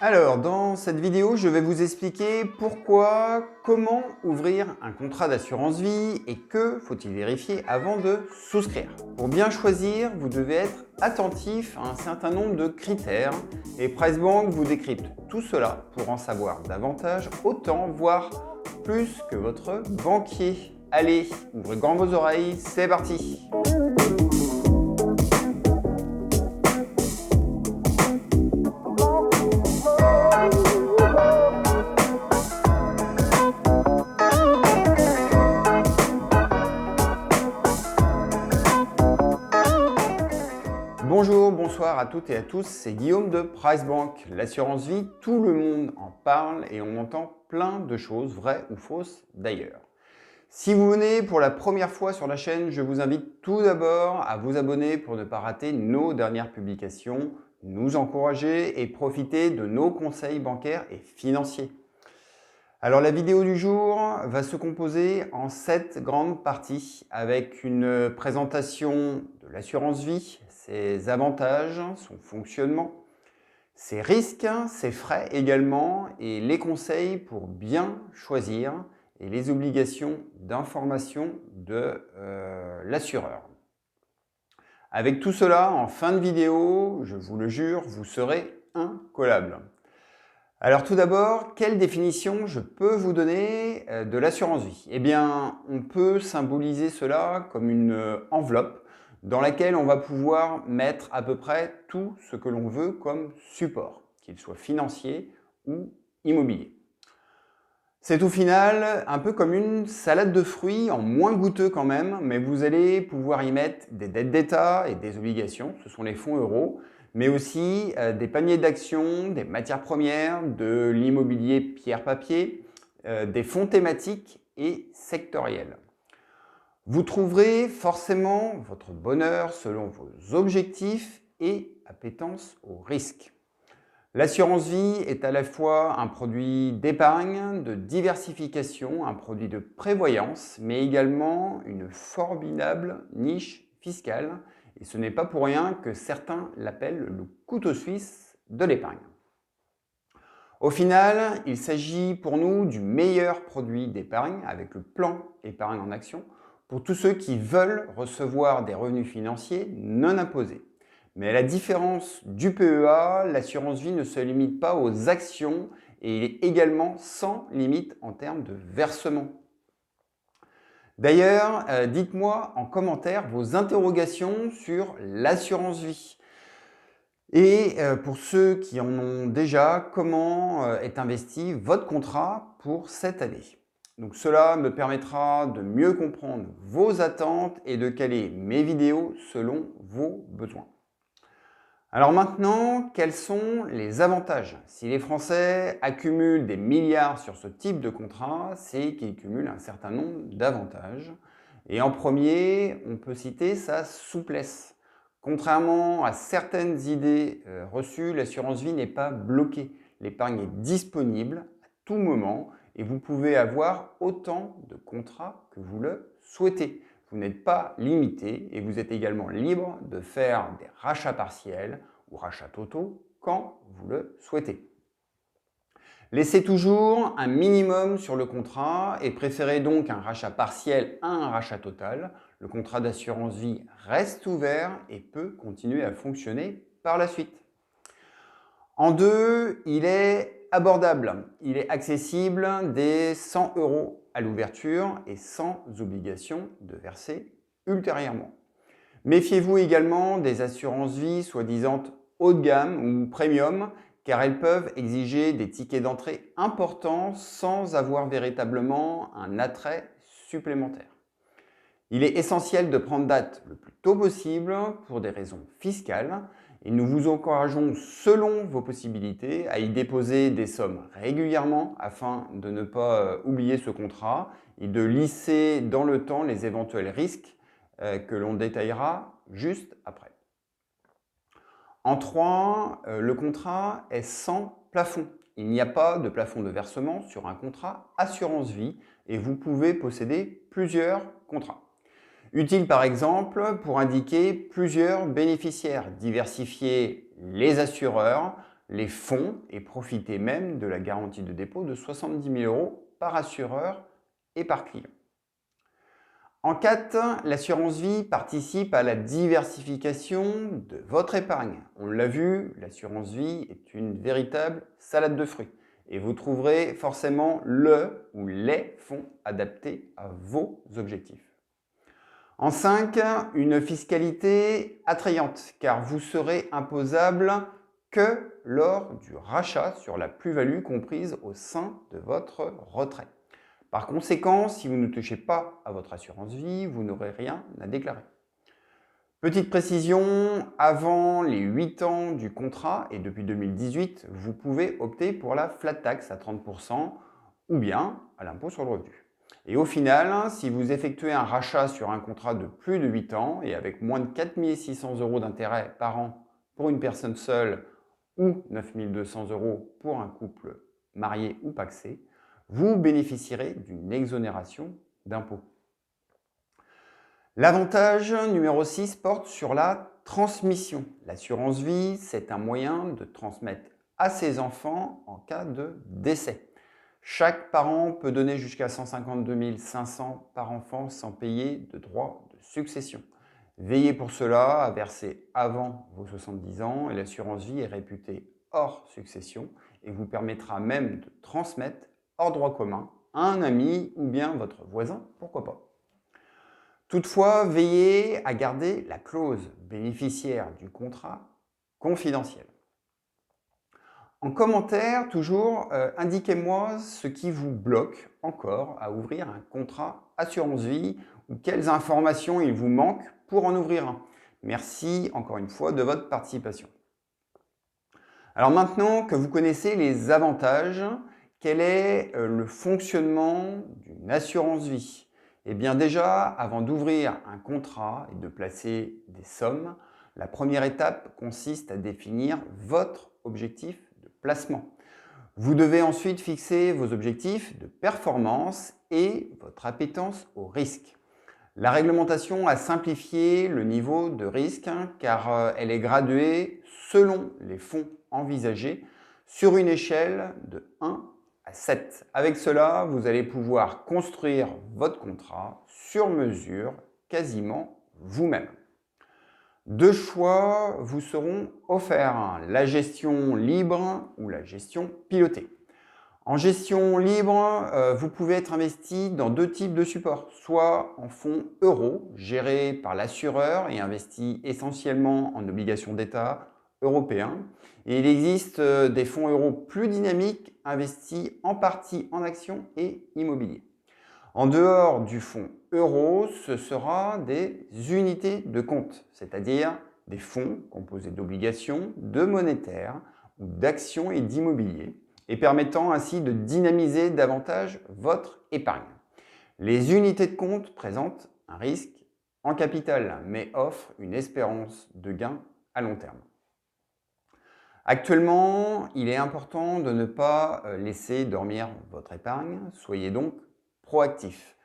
Alors, dans cette vidéo, je vais vous expliquer pourquoi, comment ouvrir un contrat d'assurance vie et que faut-il vérifier avant de souscrire. Pour bien choisir, vous devez être attentif à un certain nombre de critères et PriceBank vous décrypte tout cela pour en savoir davantage, autant, voire plus que votre banquier. Allez, ouvrez grand vos oreilles, c'est parti! Bonjour, bonsoir à toutes et à tous, c'est Guillaume de PriceBank. L'assurance vie, tout le monde en parle et on entend plein de choses, vraies ou fausses d'ailleurs. Si vous venez pour la première fois sur la chaîne, je vous invite tout d'abord à vous abonner pour ne pas rater nos dernières publications, nous encourager et profiter de nos conseils bancaires et financiers. Alors la vidéo du jour va se composer en 7 grandes parties avec une présentation de l'assurance vie, ses avantages, son fonctionnement, ses risques, ses frais également et les conseils pour bien choisir et les obligations d'information de l'assureur. Avec tout cela, en fin de vidéo, je vous le jure, vous serez incollable. Alors tout d'abord, quelle définition je peux vous donner de l'assurance vie? Eh bien, on peut symboliser cela comme une enveloppe dans laquelle on va pouvoir mettre à peu près tout ce que l'on veut comme support, qu'il soit financier ou immobilier. C'est au final un peu comme une salade de fruits, en moins goûteux quand même, mais vous allez pouvoir y mettre des dettes d'État et des obligations, ce sont les fonds euros, mais aussi des paniers d'actions, des matières premières, de l'immobilier pierre-papier, des fonds thématiques et sectoriels. Vous trouverez forcément votre bonheur selon vos objectifs et appétence au risque. L'assurance vie est à la fois un produit d'épargne, de diversification, un produit de prévoyance, mais également une formidable niche fiscale. Et ce n'est pas pour rien que certains l'appellent le couteau suisse de l'épargne. Au final, il s'agit pour nous du meilleur produit d'épargne avec le plan épargne en action pour tous ceux qui veulent recevoir des revenus financiers non imposés. Mais à la différence du PEA, l'assurance vie ne se limite pas aux actions et il est également sans limite en termes de versement. D'ailleurs, dites-moi en commentaire vos interrogations sur l'assurance vie. Et pour ceux qui en ont déjà, comment est investi votre contrat pour cette année? Donc cela me permettra de mieux comprendre vos attentes et de caler mes vidéos selon vos besoins. Alors maintenant, quels sont les avantages? Si les Français accumulent des milliards sur ce type de contrat, c'est qu'ils cumulent un certain nombre d'avantages. Et en premier, on peut citer sa souplesse. Contrairement à certaines idées reçues, l'assurance vie n'est pas bloquée. L'épargne est disponible à tout moment et vous pouvez avoir autant de contrats que vous le souhaitez. Vous n'êtes pas limité et vous êtes également libre de faire des rachats partiels ou rachats totaux quand vous le souhaitez. Laissez toujours un minimum sur le contrat et préférez donc un rachat partiel à un rachat total. Le contrat d'assurance vie reste ouvert et peut continuer à fonctionner par la suite. En deux, il est abordable. Il est accessible dès 100 € à l'ouverture et sans obligation de verser ultérieurement. Méfiez-vous également des assurances vie soi-disant haut de gamme ou premium car elles peuvent exiger des tickets d'entrée importants sans avoir véritablement un attrait supplémentaire. Il est essentiel de prendre date le plus tôt possible pour des raisons fiscales et nous vous encourageons, selon vos possibilités, à y déposer des sommes régulièrement afin de ne pas oublier ce contrat et de lisser dans le temps les éventuels risques que l'on détaillera juste après. En 3, le contrat est sans plafond. Il n'y a pas de plafond de versement sur un contrat assurance vie et vous pouvez posséder plusieurs contrats. Utile par exemple pour indiquer plusieurs bénéficiaires, diversifier les assureurs, les fonds et profitez même de la garantie de dépôt de 70 000 € par assureur et par client. En 4, l'assurance vie participe à la diversification de votre épargne. On l'a vu, l'assurance vie est une véritable salade de fruits et vous trouverez forcément le ou les fonds adaptés à vos objectifs. En 5, une fiscalité attrayante car vous serez imposable que lors du rachat sur la plus-value comprise au sein de votre retrait. Par conséquent, si vous ne touchez pas à votre assurance vie, vous n'aurez rien à déclarer. Petite précision, avant les 8 ans du contrat et depuis 2018, vous pouvez opter pour la flat tax à 30% ou bien à l'impôt sur le revenu. Et au final, si vous effectuez un rachat sur un contrat de plus de 8 ans et avec moins de 4 600 € d'intérêt par an pour une personne seule ou 9 200 € pour un couple marié ou pacsé, vous bénéficierez d'une exonération d'impôt. L'avantage numéro 6 porte sur la transmission. L'assurance vie, c'est un moyen de transmettre à ses enfants en cas de décès. Chaque parent peut donner jusqu'à 152 500 par enfant sans payer de droits de succession. Veillez pour cela à verser avant vos 70 ans et l'assurance vie est réputée hors succession et vous permettra même de transmettre hors droit commun à un ami ou bien votre voisin, pourquoi pas. Toutefois, veillez à garder la clause bénéficiaire du contrat confidentielle. En commentaire, toujours, indiquez-moi ce qui vous bloque encore à ouvrir un contrat assurance vie ou quelles informations il vous manque pour en ouvrir un. Merci encore une fois de votre participation. Alors maintenant que vous connaissez les avantages, quel est le fonctionnement d'une assurance vie? Eh bien déjà, avant d'ouvrir un contrat et de placer des sommes, la première étape consiste à définir votre objectif de placement. Vous devez ensuite fixer vos objectifs de performance et votre appétence au risque. La réglementation a simplifié le niveau de risque car elle est graduée selon les fonds envisagés sur une échelle de 1 à 7. Avec cela, vous allez pouvoir construire votre contrat sur mesure quasiment vous-même. Deux choix vous seront offerts, la gestion libre ou la gestion pilotée. En gestion libre, vous pouvez être investi dans deux types de supports, soit en fonds euros, gérés par l'assureur et investis essentiellement en obligations d'État européens. Et il existe des fonds euros plus dynamiques, investis en partie en actions et immobilier. En dehors du fonds euro, ce sera des unités de compte, c'est-à-dire des fonds composés d'obligations, de monétaires ou d'actions et d'immobilier, et permettant ainsi de dynamiser davantage votre épargne. Les unités de compte présentent un risque en capital, mais offrent une espérance de gain à long terme. Actuellement, il est important de ne pas laisser dormir votre épargne, soyez donc proactif.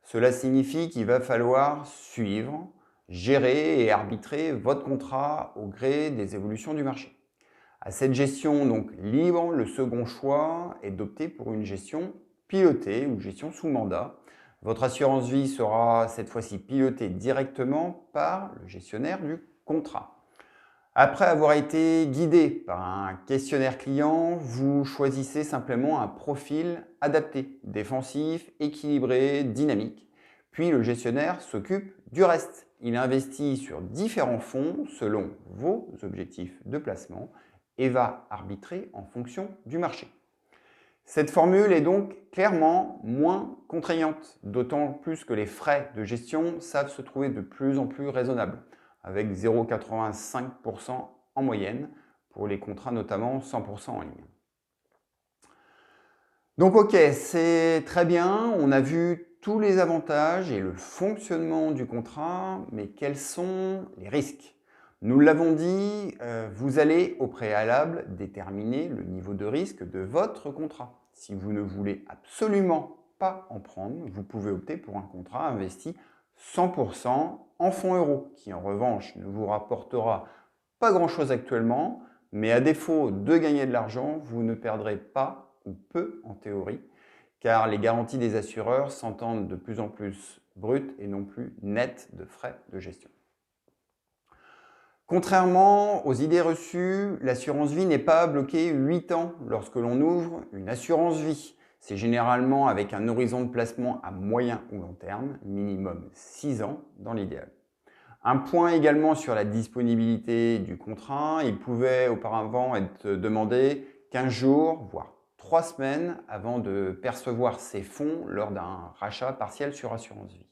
Cela signifie qu'il va falloir suivre, gérer et arbitrer votre contrat au gré des évolutions du marché. À cette gestion donc libre, le second choix est d'opter pour une gestion pilotée ou gestion sous mandat. Votre assurance vie sera cette fois-ci pilotée directement par le gestionnaire du contrat. Après avoir été guidé par un questionnaire client, vous choisissez simplement un profil adapté, défensif, équilibré, dynamique. Puis le gestionnaire s'occupe du reste. Il investit sur différents fonds selon vos objectifs de placement et va arbitrer en fonction du marché. Cette formule est donc clairement moins contraignante, d'autant plus que les frais de gestion savent se trouver de plus en plus raisonnables, avec 0,85% en moyenne, pour les contrats notamment 100% en ligne. Donc ok, c'est très bien, on a vu tous les avantages et le fonctionnement du contrat, mais quels sont les risques? Nous l'avons dit, vous allez au préalable déterminer le niveau de risque de votre contrat. Si vous ne voulez absolument pas en prendre, vous pouvez opter pour un contrat investi 100% en fonds euros, qui en revanche ne vous rapportera pas grand-chose actuellement, mais à défaut de gagner de l'argent, vous ne perdrez pas, ou peu en théorie, car les garanties des assureurs s'entendent de plus en plus brutes et non plus nettes de frais de gestion. Contrairement aux idées reçues, l'assurance vie n'est pas bloquée 8 ans lorsque l'on ouvre une assurance vie. C'est généralement avec un horizon de placement à moyen ou long terme, minimum 6 ans dans l'idéal. Un point également sur la disponibilité du contrat, il pouvait auparavant être demandé 15 jours, voire 3 semaines avant de percevoir ses fonds lors d'un rachat partiel sur assurance vie.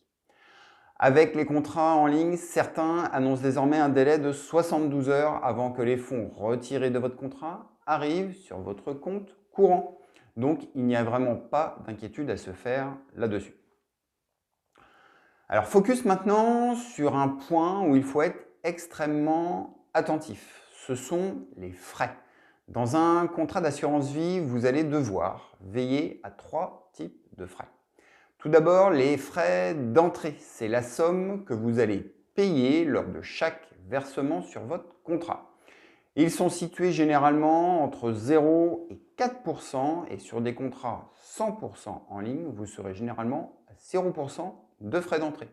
Avec les contrats en ligne, certains annoncent désormais un délai de 72 heures avant que les fonds retirés de votre contrat arrivent sur votre compte courant. Donc, il n'y a vraiment pas d'inquiétude à se faire là-dessus. Alors, focus maintenant sur un point où il faut être extrêmement attentif. Ce sont les frais. Dans un contrat d'assurance vie, vous allez devoir veiller à 3 types de frais. Tout d'abord, les frais d'entrée. C'est la somme que vous allez payer lors de chaque versement sur votre contrat. Ils sont situés généralement entre 0 et 4% et sur des contrats 100% en ligne, vous serez généralement à 0% de frais d'entrée.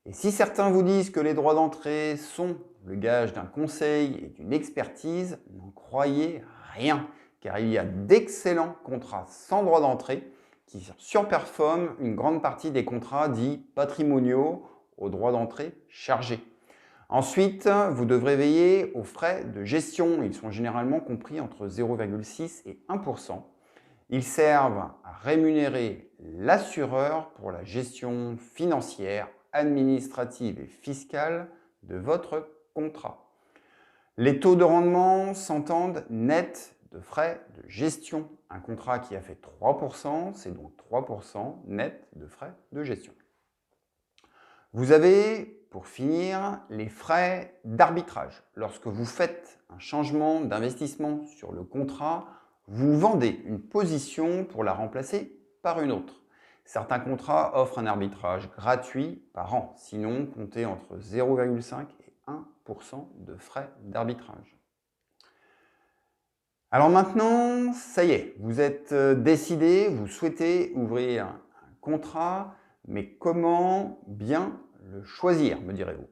Et si certains vous disent que les droits d'entrée sont le gage d'un conseil et d'une expertise, n'en croyez rien, car il y a d'excellents contrats sans droit d'entrée qui surperforment une grande partie des contrats dits patrimoniaux aux droits d'entrée chargés. Ensuite, vous devrez veiller aux frais de gestion. Ils sont généralement compris entre 0,6 et 1%. Ils servent à rémunérer l'assureur pour la gestion financière, administrative et fiscale de votre contrat. Les taux de rendement s'entendent net de frais de gestion. Un contrat qui a fait 3%, c'est donc 3% net de frais de gestion. Vous avez, pour finir, les frais d'arbitrage. Lorsque vous faites un changement d'investissement sur le contrat, vous vendez une position pour la remplacer par une autre. Certains contrats offrent un arbitrage gratuit par an, sinon comptez entre 0,5 et 1% de frais d'arbitrage. Alors maintenant, ça y est, vous êtes décidé, vous souhaitez ouvrir un contrat, mais comment bien le choisir, me direz-vous?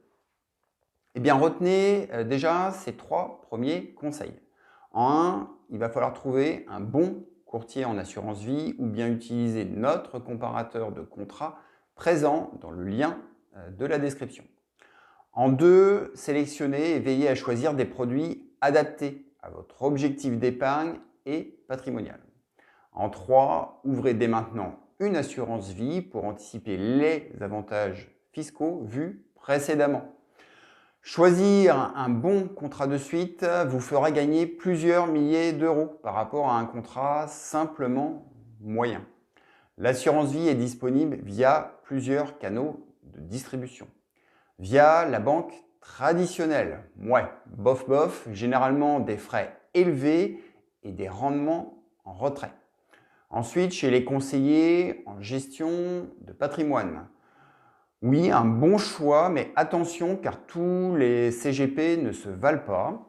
Eh bien, retenez déjà ces 3 premiers conseils. En 1, il va falloir trouver un bon courtier en assurance vie ou bien utiliser notre comparateur de contrat présent dans le lien de la description. En 2, sélectionnez et veillez à choisir des produits adaptés à votre objectif d'épargne et patrimonial. En 3, ouvrez dès maintenant une assurance vie pour anticiper les avantages fiscaux vus précédemment. Choisir un bon contrat de suite vous fera gagner plusieurs milliers d'euros par rapport à un contrat simplement moyen. L'assurance vie est disponible via plusieurs canaux de distribution. Via la banque traditionnelle, bof bof, généralement des frais élevés et des rendements en retrait. Ensuite, chez les conseillers en gestion de patrimoine. Oui, un bon choix, mais attention car tous les CGP ne se valent pas.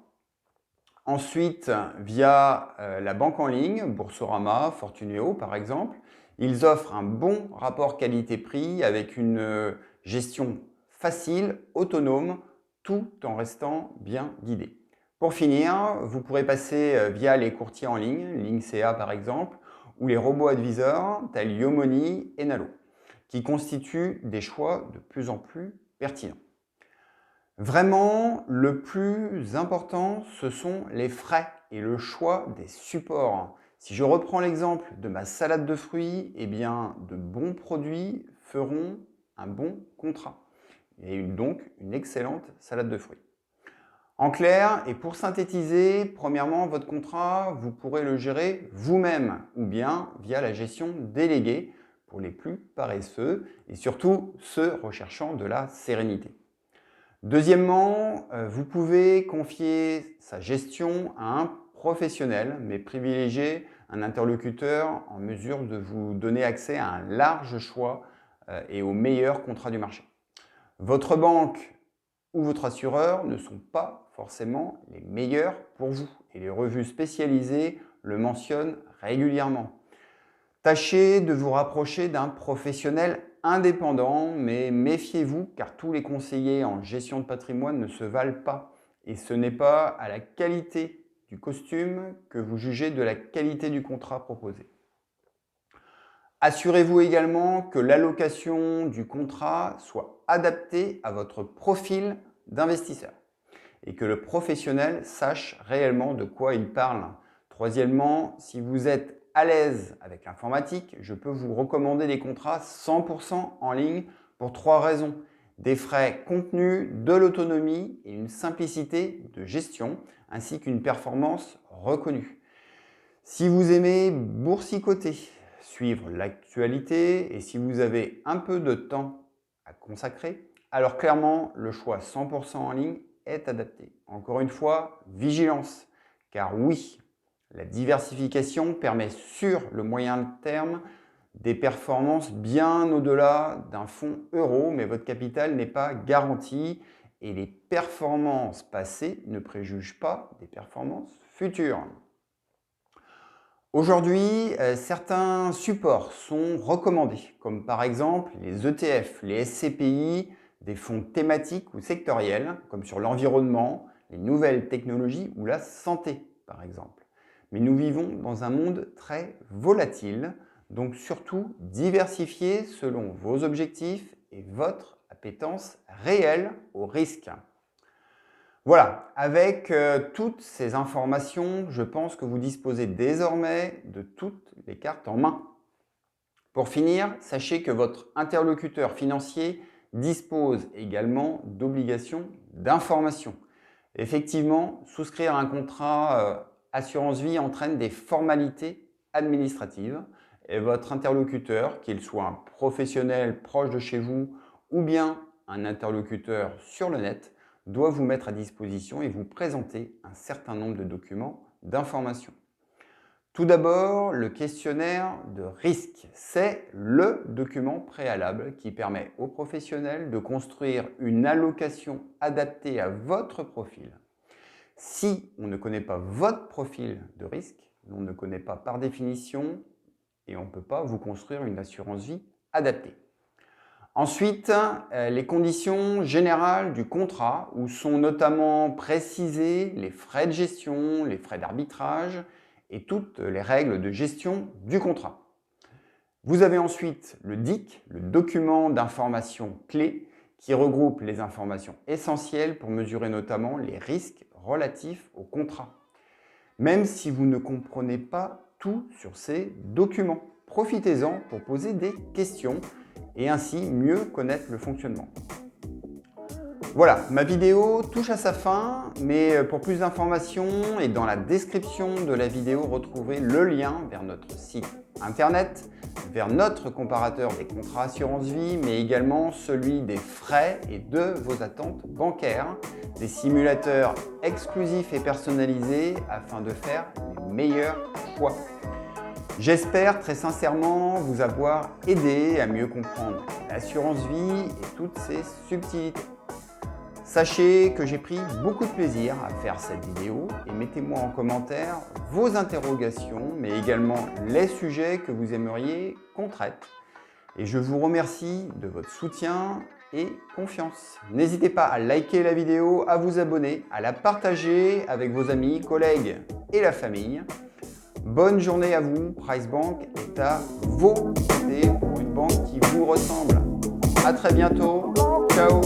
Ensuite, via la banque en ligne, Boursorama, Fortuneo par exemple, ils offrent un bon rapport qualité-prix avec une gestion facile, autonome, tout en restant bien guidé. Pour finir, vous pourrez passer via les courtiers en ligne, Linksea par exemple, ou les robo-advisors tels Yomoni et Nalo, qui constituent des choix de plus en plus pertinents. Vraiment, le plus important, ce sont les frais et le choix des supports. Si je reprends l'exemple de ma salade de fruits, eh bien, de bons produits feront un bon contrat et donc une excellente salade de fruits. En clair, et pour synthétiser, premièrement, votre contrat, vous pourrez le gérer vous-même ou bien via la gestion déléguée pour les plus paresseux et surtout ceux recherchant de la sérénité. Deuxièmement, vous pouvez confier sa gestion à un professionnel, mais privilégiez un interlocuteur en mesure de vous donner accès à un large choix et aux meilleurs contrats du marché. Votre banque ou votre assureur ne sont pas forcément les meilleurs pour vous et les revues spécialisées le mentionnent régulièrement. Tâchez de vous rapprocher d'un professionnel indépendant, mais méfiez-vous car tous les conseillers en gestion de patrimoine ne se valent pas et ce n'est pas à la qualité du costume que vous jugez de la qualité du contrat proposé. Assurez-vous également que l'allocation du contrat soit adaptée à votre profil d'investisseur et que le professionnel sache réellement de quoi il parle. Troisièmement, si vous êtes à l'aise avec l'informatique, je peux vous recommander des contrats 100% en ligne pour 3 raisons. Des frais contenus, de l'autonomie et une simplicité de gestion, ainsi qu'une performance reconnue. Si vous aimez boursicoter, suivre l'actualité et si vous avez un peu de temps à consacrer, alors clairement le choix 100% en ligne est adapté. Encore une fois, vigilance, car oui, la diversification permet sur le moyen terme des performances bien au-delà d'un fonds euro, mais votre capital n'est pas garanti et les performances passées ne préjugent pas des performances futures. Aujourd'hui, certains supports sont recommandés, comme par exemple les ETF, les SCPI, des fonds thématiques ou sectoriels, comme sur l'environnement, les nouvelles technologies ou la santé, par exemple. Mais nous vivons dans un monde très volatile, donc surtout diversifiez selon vos objectifs et votre appétence réelle au risque. Voilà, avec toutes ces informations, je pense que vous disposez désormais de toutes les cartes en main. Pour finir, sachez que votre interlocuteur financier dispose également d'obligations d'information. Effectivement, souscrire un contrat assurance vie entraîne des formalités administratives et votre interlocuteur, qu'il soit un professionnel proche de chez vous ou bien un interlocuteur sur le net, doit vous mettre à disposition et vous présenter un certain nombre de documents d'information. Tout d'abord, le questionnaire de risque. C'est le document préalable qui permet aux professionnels de construire une allocation adaptée à votre profil. Si on ne connaît pas votre profil de risque, on ne connaît pas par définition et on ne peut pas vous construire une assurance vie adaptée. Ensuite, les conditions générales du contrat où sont notamment précisés les frais de gestion, les frais d'arbitrage et toutes les règles de gestion du contrat. Vous avez ensuite le DIC, le document d'information clé, qui regroupe les informations essentielles pour mesurer notamment les risques relatifs au contrat. Même si vous ne comprenez pas tout sur ces documents, profitez-en pour poser des questions et ainsi mieux connaître le fonctionnement. Voilà, ma vidéo touche à sa fin, mais pour plus d'informations et dans la description de la vidéo, retrouvez le lien vers notre site internet, vers notre comparateur des contrats assurance vie, mais également celui des frais et de vos attentes bancaires, des simulateurs exclusifs et personnalisés afin de faire les meilleurs choix. J'espère très sincèrement vous avoir aidé à mieux comprendre l'assurance vie et toutes ses subtilités. Sachez que j'ai pris beaucoup de plaisir à faire cette vidéo et mettez-moi en commentaire vos interrogations, mais également les sujets que vous aimeriez qu'on traite. Et je vous remercie de votre soutien et confiance. N'hésitez pas à liker la vidéo, à vous abonner, à la partager avec vos amis, collègues et la famille. Bonne journée à vous, PriceBank est à vos côtés pour une banque qui vous ressemble. À très bientôt, ciao.